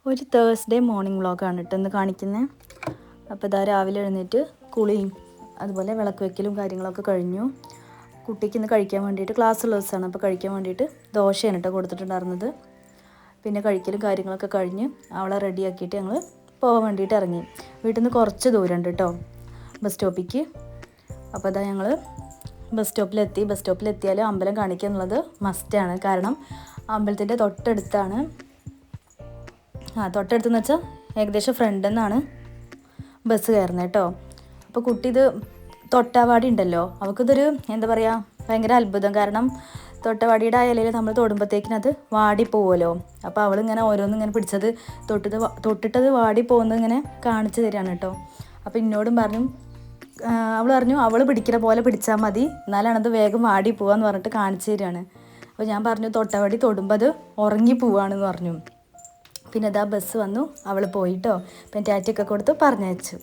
ഒരു Thursday morning വ്ളോഗാണ് കേട്ടോ ഇന്ന് കാണിക്കുന്നത്. അപ്പോൾ ഇതാ രാവിലെ എഴുന്നേറ്റ് കുളിയും അതുപോലെ വിളക്ക് വയ്ക്കലും കാര്യങ്ങളൊക്കെ കഴിഞ്ഞു. കുട്ടിക്ക് ഇന്ന് കഴിക്കാൻ വേണ്ടിയിട്ട് ക്ലാസ്സുള്ള ദിവസമാണ്. അപ്പോൾ കഴിക്കാൻ വേണ്ടിയിട്ട് ദോശയാണ് കേട്ടോ കൊടുത്തിട്ടുണ്ടായിരുന്നത്. പിന്നെ കഴിക്കലും കാര്യങ്ങളൊക്കെ കഴിഞ്ഞ് അവളെ റെഡിയാക്കിയിട്ട് ഞങ്ങൾ പോകാൻ വേണ്ടിയിട്ട് ഇറങ്ങി. വീട്ടിൽ നിന്ന് കുറച്ച് ദൂരമുണ്ട് കേട്ടോ ബസ് സ്റ്റോപ്പിക്ക്. അപ്പോൾ അതാ ഞങ്ങൾ ബസ് സ്റ്റോപ്പിലെത്തിയാൽ അമ്പലം കാണിക്കുക എന്നുള്ളത് മസ്റ്റാണ്. കാരണം അമ്പലത്തിൻ്റെ തൊട്ടടുത്താണ്. തൊട്ടടുത്തെന്ന് വെച്ചാൽ ഏകദേശം ഫ്രണ്ടിൽ നിന്നാണ് ബസ് കയറുന്നത് കേട്ടോ. അപ്പോൾ കുട്ടി ഇത് തൊട്ടാവാടി ഉണ്ടല്ലോ, അവൾക്കിതൊരു എന്താ പറയുക ഭയങ്കര അത്ഭുതം. കാരണം തൊട്ടവാടിയുടെ ആ ഇലയിൽ നമ്മൾ തൊടുമ്പോഴത്തേക്കിനത് വാടിപ്പോവുമല്ലോ. അപ്പോൾ അവളിങ്ങനെ ഓരോന്നിങ്ങനെ പിടിച്ചത് തൊട്ടിട്ടത് വാടി പോകുന്നത് ഇങ്ങനെ കാണിച്ചു തരികയാണ് കേട്ടോ. അപ്പോൾ എന്നോടും പറഞ്ഞു, അവൾ പറഞ്ഞു അവൾ പിടിക്കുന്ന പോലെ പിടിച്ചാൽ മതി, എന്നാലാണത് വേഗം വാടി പോവാന്ന് പറഞ്ഞിട്ട് കാണിച്ചു തരികയാണ്. അപ്പോൾ ഞാൻ പറഞ്ഞു തൊട്ടവാടി തൊടുമ്പോൾ അത് ഉറങ്ങി പോവാണെന്ന് പറഞ്ഞു. പിന്നെ ഇതാ ബസ് വന്നു, അവൾ പോയിട്ടോ. പിന്നെ ടാറ്റയൊക്കെ കൊടുത്ത് പറഞ്ഞയച്ചു.